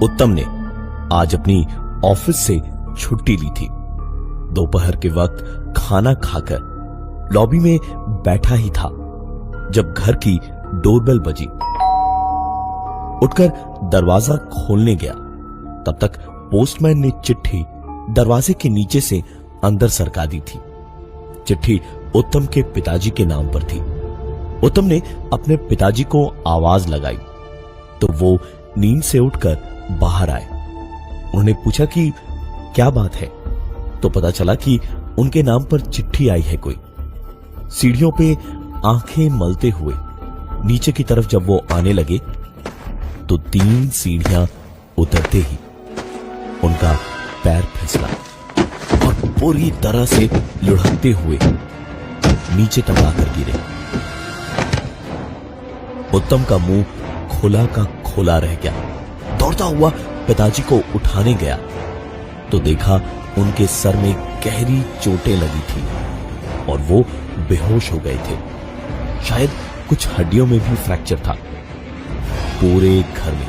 उत्तम ने आज अपनी ऑफिस से छुट्टी ली थी। दोपहर के वक्त खाना खाकर लॉबी में बैठा ही था जब घर की डोरबेल बजी। उठकर दरवाजा खोलने गया, तब तक पोस्टमैन ने चिट्ठी दरवाजे के नीचे से अंदर सरका दी थी। चिट्ठी उत्तम के पिताजी के नाम पर थी। उत्तम ने अपने पिताजी को आवाज लगाई तो वो नींद से उठकर बाहर आए। उन्होंने पूछा कि क्या बात है, तो पता चला कि उनके नाम पर चिट्ठी आई है कोई। सीढ़ियों पे आंखें मलते हुए नीचे की तरफ जब वो आने लगे तो 3 सीढ़ियां उतरते ही उनका पैर फिसला और पूरी तरह से लुढ़कते हुए नीचे टकराकर गिरे। उत्तम का मुंह खुला का खुला रह गया। दौड़ता हुआ पिताजी को उठाने गया तो देखा उनके सर में गहरी चोटें लगी थी और वो बेहोश हो गए थे। शायद कुछ हड्डियों में भी फ्रैक्चर था। पूरे घर में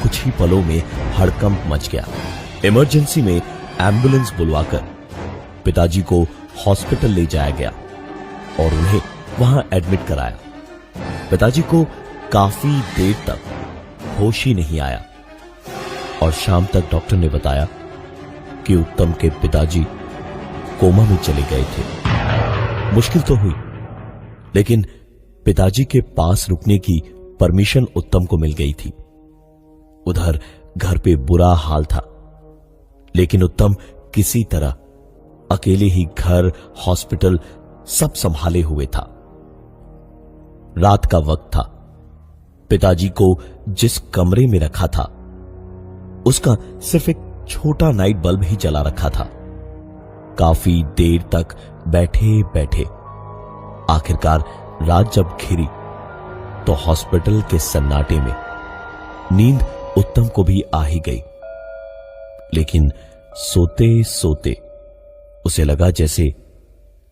कुछ ही पलों में हड़कंप मच गया। इमरजेंसी में एम्बुलेंस बुलवाकर पिताजी को हॉस्पिटल ले जाया गया और उन्हें वहां एडमिट कराया। पिताजी को काफी देर तक होश ही नहीं आया और शाम तक डॉक्टर ने बताया कि उत्तम के पिताजी कोमा में चले गए थे। मुश्किल तो हुई, लेकिन पिताजी के पास रुकने की परमिशन उत्तम को मिल गई थी। उधर घर पे बुरा हाल था, लेकिन उत्तम किसी तरह अकेले ही घर, हॉस्पिटल सब संभाले हुए था। रात का वक्त था। पिताजी को जिस कमरे में रखा था उसका सिर्फ एक छोटा नाइट बल्ब ही जला रखा था। काफी देर तक बैठे बैठे आखिरकार रात जब घिरी तो हॉस्पिटल के सन्नाटे में नींद उत्तम को भी आ ही गई। लेकिन सोते सोते उसे लगा जैसे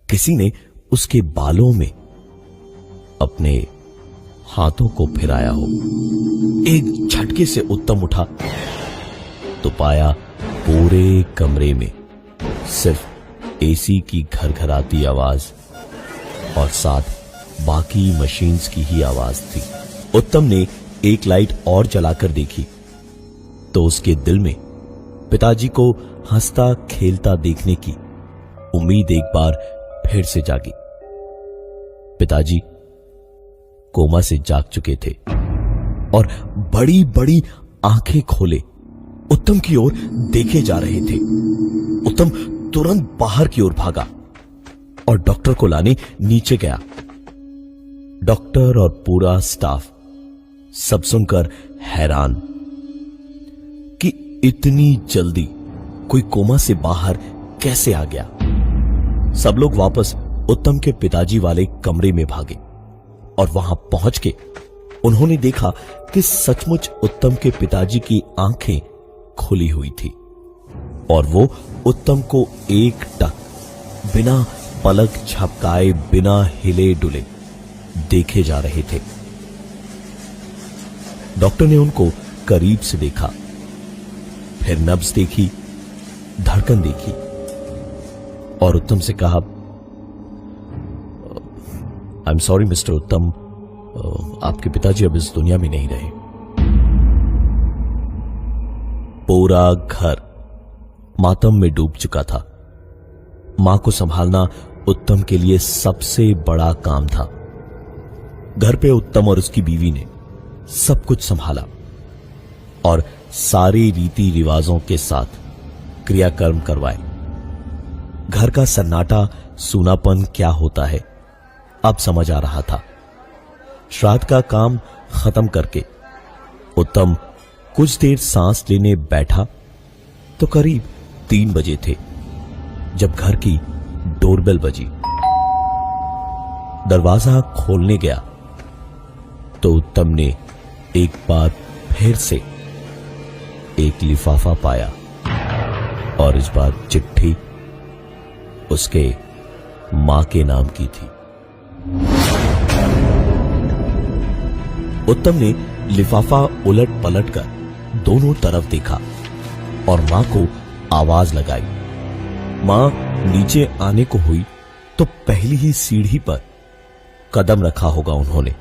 किसी ने उसके बालों में अपने हाथों को फिराया हो। एक झटके से उत्तम उठा तो पाया पूरे कमरे में सिर्फ एसी की घरघराती आवाज और साथ बाकी मशीन्स की ही आवाज थी। उत्तम ने एक लाइट और जलाकर देखी तो उसके दिल में पिताजी को हंसता खेलता देखने की उम्मीद एक बार फिर से जागी। पिताजी कोमा से जाग चुके थे और बड़ी बड़ी आंखें खोले उत्तम की ओर देखे जा रहे थे। उत्तम तुरंत बाहर की ओर भागा और डॉक्टर को लाने नीचे गया। डॉक्टर और पूरा स्टाफ सब सुनकर हैरान कि इतनी जल्दी कोई कोमा से बाहर कैसे आ गया। सब लोग वापस उत्तम के पिताजी वाले कमरे में भागे और वहां पहुंच के उन्होंने देखा कि सचमुच उत्तम के पिताजी की आंखें खुली हुई थी और वो उत्तम को एकटक बिना पलक झपकाए, बिना हिले डुले देखे जा रहे थे। डॉक्टर ने उनको करीब से देखा, फिर नब्ज देखी, धड़कन देखी और उत्तम से कहा, आई एम सॉरी मिस्टर उत्तम, आपके पिताजी अब इस दुनिया में नहीं रहे। पूरा घर मातम में डूब चुका था। मां को संभालना उत्तम के लिए सबसे बड़ा काम था। घर पे उत्तम और उसकी बीवी ने सब कुछ संभाला और सारे रीति रिवाजों के साथ क्रियाकर्म करवाए। घर का सन्नाटा, सूनापन क्या होता है अब समझ आ रहा था। श्राद्ध का काम खत्म करके उत्तम कुछ देर सांस लेने बैठा तो करीब 3 बजे थे जब घर की डोरबेल बजी। दरवाजा खोलने गया तो उत्तम ने एक बार फिर से एक लिफाफा पाया और इस बार चिट्ठी उसके मां के नाम की थी। उत्तम ने लिफाफा उलट पलट कर दोनों तरफ देखा और मां को आवाज लगाई। मां नीचे आने को हुई तो पहली ही सीढ़ी पर कदम रखा होगा उन्होंने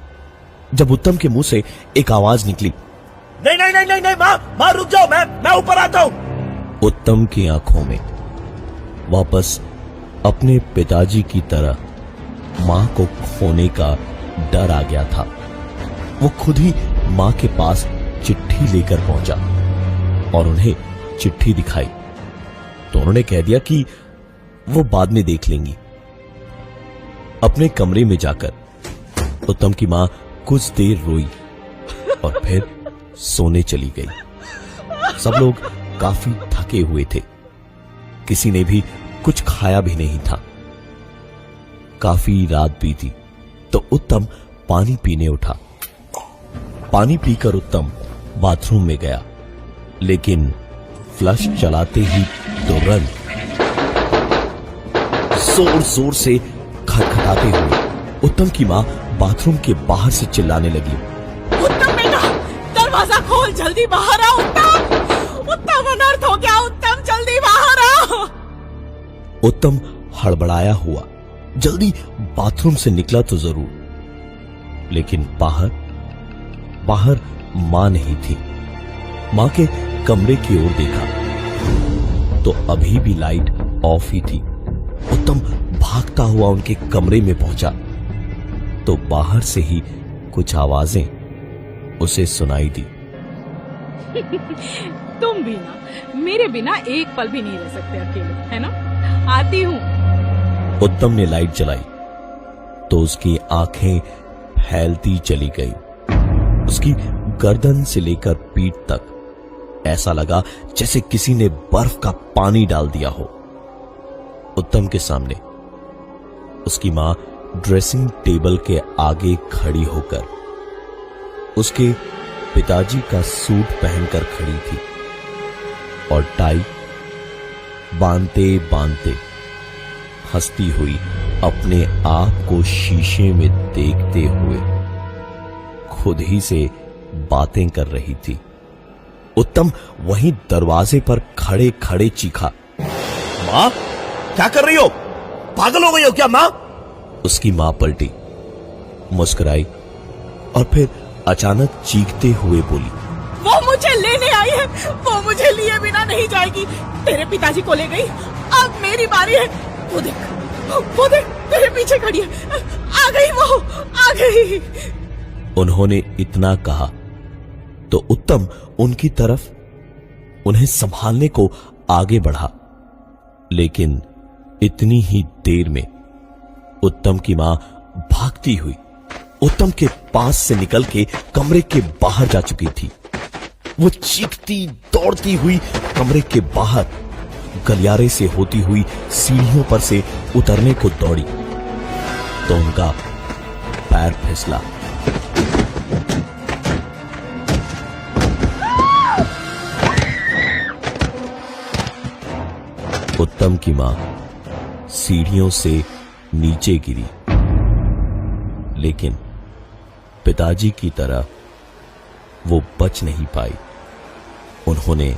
जब उत्तम के मुंह से एक आवाज निकली, नहीं नहीं नहीं नहीं, नहीं मां रुक जाओ, मैं ऊपर आता हूं। उत्तम की आंखों में वापस अपने पिताजी की तरह मां को खोने का डर आ गया था। वो खुद ही मां के पास चिट्ठी लेकर पहुंचा और उन्हें चिट्ठी दिखाई तो उन्होंने कह दिया कि वो बाद में देख लेंगी। अपने कमरे में जाकर उत्तम की मां कुछ देर रोई और फिर सोने चली गई। सब लोग काफी थके हुए थे, किसी ने भी कुछ खाया भी नहीं था। काफी रात बीती तो उत्तम पानी पीने उठा। पानी पीकर उत्तम बाथरूम में गया, लेकिन फ्लश चलाते ही तुरंत जोर जोर से खटखटाते हुए उत्तम की मां बाथरूम के बाहर से चिल्लाने लगी, उत्तम बेटा, दरवाजा खोल, जल्दी बाहर आ। उत्तम अनर्थ हो गया, उत्तम जल्दी बाहर आ। उत्तम हड़बड़ाया हुआ जल्दी बाथरूम से निकला तो जरूर, लेकिन बाहर मां नहीं थी। मां के कमरे की ओर देखा तो अभी भी लाइट ऑफ ही थी। उत्तम भागता हुआ उनके कमरे में पहुंचा तो बाहर से ही कुछ आवाजें उसे सुनाई दी। तुम भी ना मेरे बिना एक पल भी नहीं रह सकते अकेले, है ना? आती हूं। उत्तम ने लाइट जलाई तो उसकी आंखें फैलती चली गई। उसकी गर्दन से लेकर पीठ तक ऐसा लगा जैसे किसी ने बर्फ का पानी डाल दिया हो। उत्तम के सामने उसकी मां ड्रेसिंग टेबल के आगे खड़ी होकर उसके पिताजी का सूट पहनकर खड़ी थी और टाई बांधते बांधते हंसती हुई अपने आप को शीशे में देखते हुए खुद ही से बातें कर रही थी। उत्तम वहीं दरवाजे पर खड़े खड़े चीखा, मां क्या कर रही हो? पागल हो गई हो क्या मां? उसकी मां पलटी, मुस्कुराई और फिर अचानक चीखते हुए बोली, वो मुझे लेने आई है, वो मुझे लिए बिना नहीं जाएगी। तेरे पिताजी को ले गई, अब मेरी बारी है। वो देख तेरे पीछे खड़ी है। आ गई, वो आ गई। उन्होंने इतना कहा तो उत्तम उनकी तरफ उन्हें संभालने को आगे बढ़ा, लेकिन इतनी ही देर में उत्तम की मां भागती हुई उत्तम के पास से निकल के कमरे के बाहर जा चुकी थी। वो चीखती दौड़ती हुई कमरे के बाहर गलियारे से होती हुई सीढ़ियों पर से उतरने को दौड़ी तो उनका पैर फिसला। उत्तम की मां सीढ़ियों से नीचे गिरी, लेकिन पिताजी की तरह वो बच नहीं पाई। उन्होंने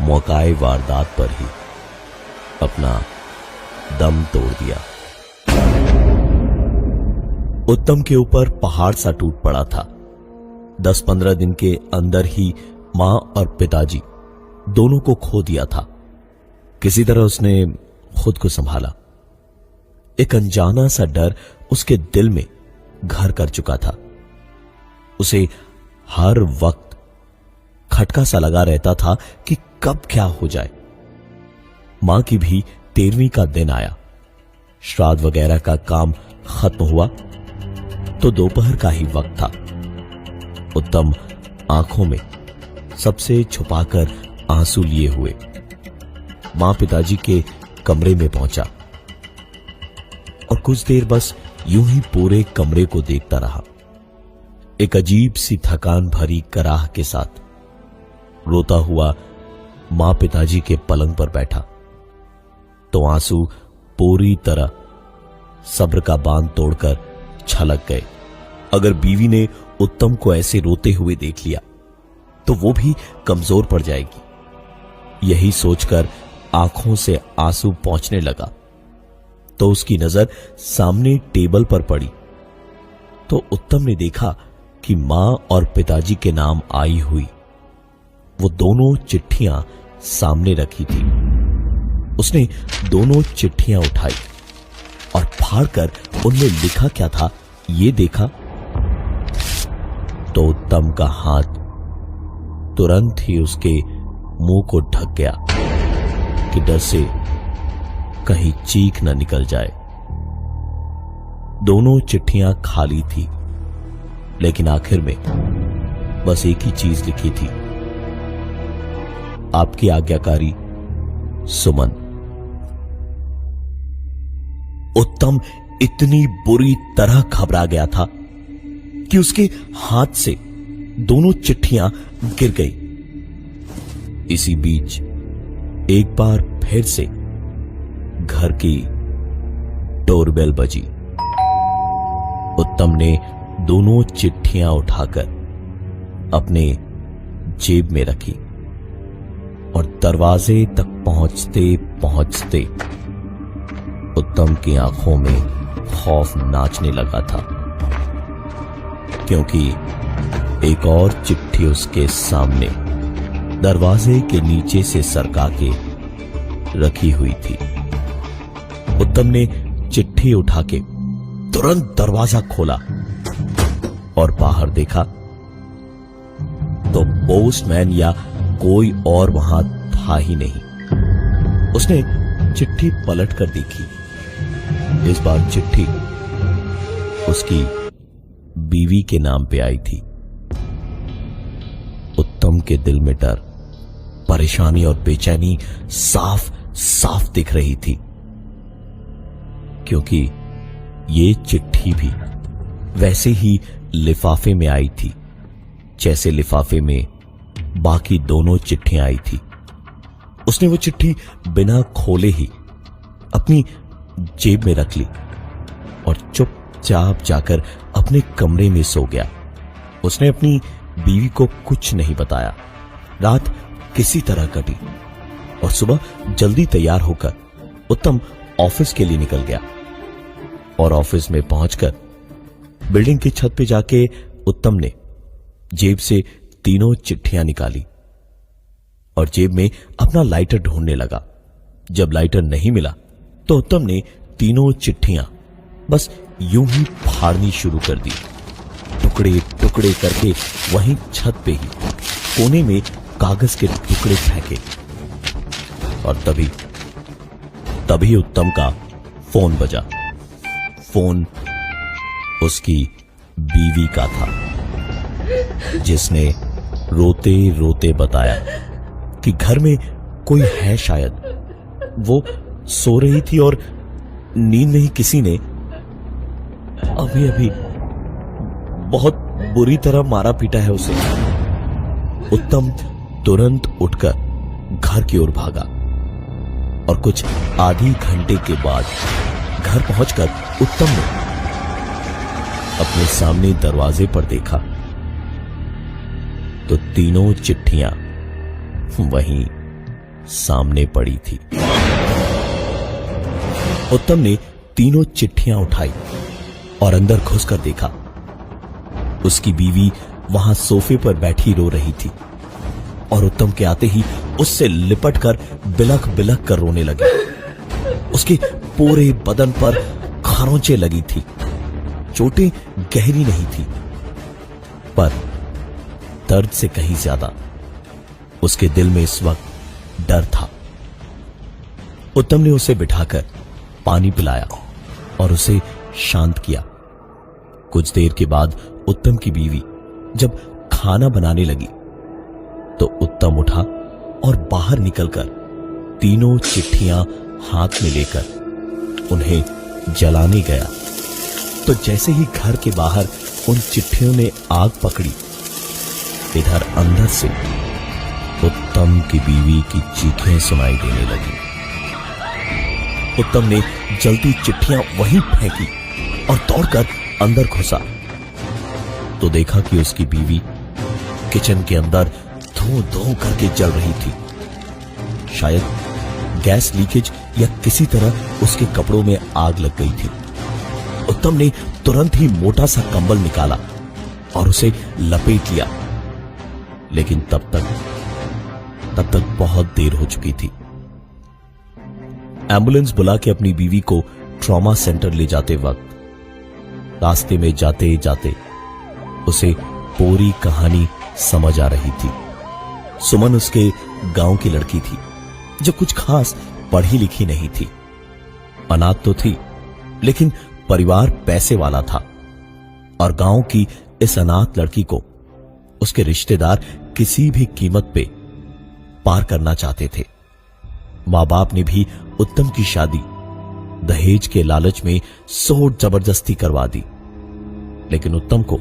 मौकाए वारदात पर ही अपना दम तोड़ दिया। उत्तम के ऊपर पहाड़ सा टूट पड़ा था। 10-15 दिन के अंदर ही मां और पिताजी दोनों को खो दिया था। किसी तरह उसने खुद को संभाला। एक अनजाना सा डर उसके दिल में घर कर चुका था। उसे हर वक्त खटका सा लगा रहता था कि कब क्या हो जाए। मां की भी 13वीं का दिन आया। श्राद्ध वगैरह का काम खत्म हुआ तो दोपहर का ही वक्त था। उत्तम आंखों में सबसे छुपाकर आंसू लिए हुए मां पिताजी के कमरे में पहुंचा और कुछ देर बस यूं ही पूरे कमरे को देखता रहा। एक अजीब सी थकान भरी कराह के साथ रोता हुआ मां पिताजी के पलंग पर बैठा तो आंसू पूरी तरह सब्र का बांध तोड़कर छलक गए। अगर बीवी ने उत्तम को ऐसे रोते हुए देख लिया तो वो भी कमजोर पड़ जाएगी। यही सोचकर आंखों से आंसू पहुंचने लगा तो उसकी नजर सामने टेबल पर पड़ी तो उत्तम ने देखा कि मां और पिताजी के नाम आई हुई वो दोनों चिट्ठियां सामने रखी थी। उसने दोनों चिट्ठियां उठाई और फाड़कर उनमें लिखा क्या था ये देखा तो उत्तम का हाथ तुरंत ही उसके मुंह को ढक गया कि डर से कहीं चीख न निकल जाए। दोनों चिट्ठियां खाली थी लेकिन आखिर में बस एक ही चीज लिखी थी, आपकी आज्ञाकारी सुमन। उत्तम इतनी बुरी तरह घबरा गया था कि उसके हाथ से दोनों चिट्ठियां गिर गई। इसी बीच एक बार फिर से घर की डोरबेल बजी। उत्तम ने दोनों चिट्ठियां उठाकर अपने जेब में रखी और दरवाजे तक पहुंचते पहुंचते उत्तम की आंखों में खौफ नाचने लगा था क्योंकि एक और चिट्ठी उसके सामने दरवाजे के नीचे से सरका के रखी हुई थी। उत्तम ने चिट्ठी उठा के तुरंत दरवाजा खोला और बाहर देखा तो पोस्टमैन या कोई और वहां था ही नहीं। उसने चिट्ठी पलट कर देखी। इस बार चिट्ठी उसकी बीवी के नाम पे आई थी। उत्तम के दिल में डर, परेशानी और बेचैनी साफ साफ दिख रही थी क्योंकि ये चिट्ठी भी वैसे ही लिफाफे में आई थी जैसे लिफाफे में बाकी दोनों चिट्ठियां आई थी। उसने वो चिट्ठी बिना खोले ही अपनी जेब में रख ली और चुपचाप जाकर अपने कमरे में सो गया। उसने अपनी बीवी को कुछ नहीं बताया। रात किसी तरह कटी और सुबह जल्दी तैयार होकर उत्तम ऑफिस के लिए निकल गया और ऑफिस में पहुंचकर बिल्डिंग की छत पे जाके उत्तम ने जेब से तीनों चिट्ठियां निकाली और जेब में अपना लाइटर ढूंढने लगा। जब लाइटर नहीं मिला तो उत्तम ने तीनों चिट्ठियां बस यूं ही फाड़नी शुरू कर दी, टुकड़े टुकड़े करके वहीं छत पे ही कोने में कागज के टुकड़े फेंके। और तभी उत्तम का फोन बजा। फोन उसकी बीवी का था जिसने रोते रोते बताया कि घर में कोई है शायद। वो सो रही थी और नींद में ही किसी ने अभी अभी बहुत बुरी तरह मारा पीटा है उसे। उत्तम तुरंत उठकर घर की ओर भागा और कुछ आधी घंटे के बाद घर पहुंचकर उत्तम ने अपने सामने दरवाजे पर देखा तो तीनों चिट्ठियां वहीं सामने पड़ी थी। उत्तम ने तीनों चिट्ठियां उठाई और अंदर घुसकर देखा। उसकी बीवी वहां सोफे पर बैठी रो रही थी और उत्तम के आते ही उससे लिपटकर बिलख बिलख कर रोने लगी। उसके पूरे बदन पर खरोंचें लगी थी। चोटें गहरी नहीं थी पर दर्द से कहीं ज्यादा उसके दिल में इस वक्त डर था। उत्तम ने उसे बिठाकर पानी पिलाया और उसे शांत किया। कुछ देर के बाद उत्तम की बीवी जब खाना बनाने लगी तो उत्तम उठा और बाहर निकलकर तीनों चिट्ठियां हाथ में लेकर उन्हें जलाने गया। तो जैसे ही घर के बाहर उन चिट्ठियों ने आग पकड़ी, इधर अंदर से उत्तम की बीवी की चीखें सुनाई देने लगी। उत्तम ने जल्दी चिट्ठियां वहीं फेंकी और दौड़कर अंदर घुसा तो देखा कि उसकी बीवी किचन के अंदर धों धों करके जल रही थी। शायद गैस लीकेज या किसी तरह उसके कपड़ों में आग लग गई थी। उत्तम ने तुरंत ही मोटा सा कंबल निकाला और उसे लपेट लिया, लेकिन तब तक बहुत देर हो चुकी थी। एम्बुलेंस बुला के अपनी बीवी को ट्रॉमा सेंटर ले जाते वक्त रास्ते में जाते जाते उसे पूरी कहानी समझ आ रही थी। सुमन उसके गांव की लड़की थी जो कुछ खास पढ़ी लिखी नहीं थी। अनाथ तो थी, लेकिन परिवार पैसे वाला था और गांव की इस अनाथ लड़की को उसके रिश्तेदार किसी भी कीमत पे पार करना चाहते थे। मां बाप ने भी उत्तम की शादी दहेज के लालच में सोच जबरदस्ती करवा दी, लेकिन उत्तम को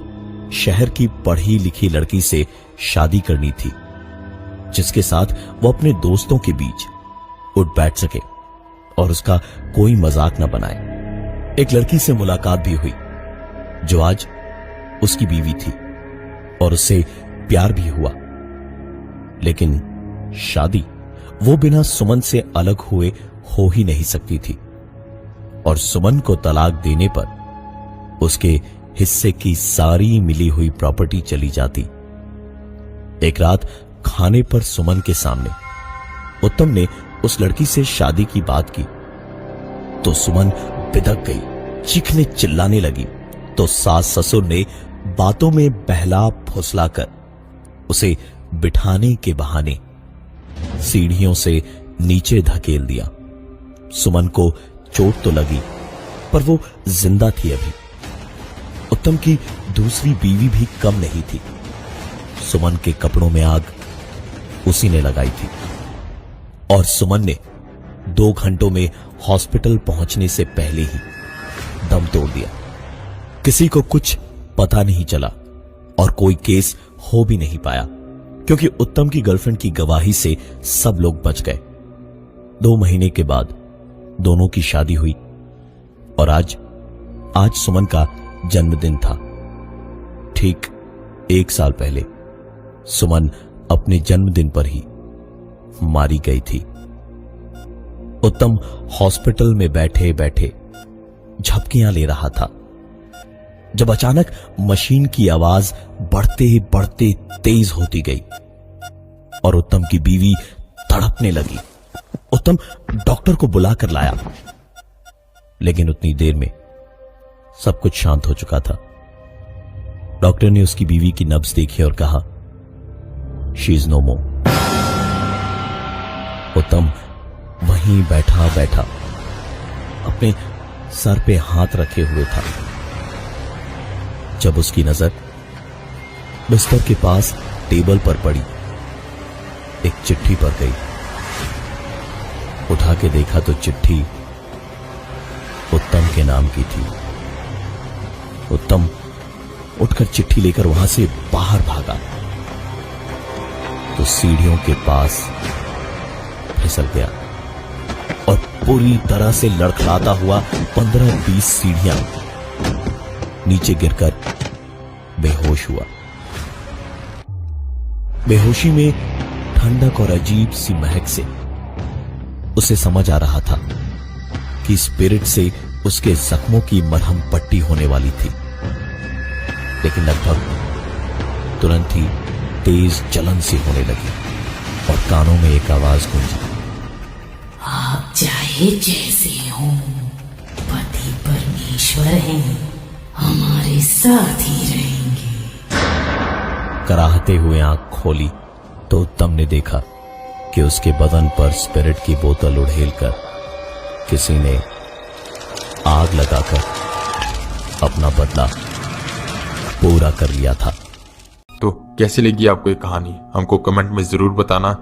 शहर की पढ़ी लिखी लड़की से शादी करनी थी, जिसके साथ वो अपने दोस्तों के बीच उठ बैठ सके और उसका कोई मजाक न बनाए। एक लड़की से मुलाकात भी हुई जो आज उसकी बीवी थी और उससे प्यार भी हुआ, लेकिन शादी वो बिना सुमन से अलग हुए हो ही नहीं सकती थी और सुमन को तलाक देने पर उसके हिस्से की सारी मिली हुई प्रॉपर्टी चली जाती। एक रात खाने पर सुमन के सामने उत्तम ने उस लड़की से शादी की बात की तो सुमन बिदक गई, चीखने चिल्लाने लगी। तो सास ससुर ने बातों में बहला फुसला कर उसे बिठाने के बहाने सीढ़ियों से नीचे धकेल दिया। सुमन को चोट तो लगी, पर वो जिंदा थी अभी। उत्तम की दूसरी बीवी भी कम नहीं थी। सुमन के कपड़ों में आग उसी ने लगाई थी और सुमन ने 2 घंटों में हॉस्पिटल पहुंचने से पहले ही दम तोड़ दिया। किसी को कुछ पता नहीं चला और कोई केस हो भी नहीं पाया, क्योंकि उत्तम की गर्लफ्रेंड की गवाही से सब लोग बच गए। 2 महीने के बाद दोनों की शादी हुई और आज सुमन का जन्मदिन था। ठीक 1 साल पहले सुमन अपने जन्मदिन पर ही मारी गई थी। उत्तम हॉस्पिटल में बैठे बैठे झपकियां ले रहा था जब अचानक मशीन की आवाज बढ़ते बढ़ते तेज होती गई और उत्तम की बीवी तड़पने लगी। उत्तम डॉक्टर को बुलाकर लाया, लेकिन उतनी देर में सब कुछ शांत हो चुका था। डॉक्टर ने उसकी बीवी की नब्ज देखी और कहा, शी इज नो मोर। उत्तम वहीं बैठा बैठा अपने सर पे हाथ रखे हुए था जब उसकी नजर बिस्तर के पास टेबल पर पड़ी एक चिट्ठी पर गई। उठा के देखा तो चिट्ठी उत्तम के नाम की थी। उत्तम उठकर चिट्ठी लेकर वहां से बाहर भागा तो सीढ़ियों के पास फिसल गया और पूरी तरह से लड़खड़ाता हुआ 15-20 सीढ़ियां नीचे गिरकर बेहोश हुआ। बेहोशी में ठंडक और अजीब सी महक से उसे समझ आ रहा था कि स्पिरिट से उसके जख्मों की मरहम पट्टी होने वाली थी, लेकिन लगभग तुरंत ही तेज जलन सी होने लगी और कानों में एक आवाज गूंजी, आप चाहे जैसे हो, पति परमेश्वर हैं, हमारे साथ ही रहेंगे। कराहते हुए आंख खोली तो उत्तम ने देखा कि उसके बदन पर स्पिरिट की बोतल उड़ेलकर किसी ने आग लगाकर अपना बदला पूरा कर लिया था। तो कैसी लगी आपको ये कहानी? हमको कमेंट में जरूर बताना।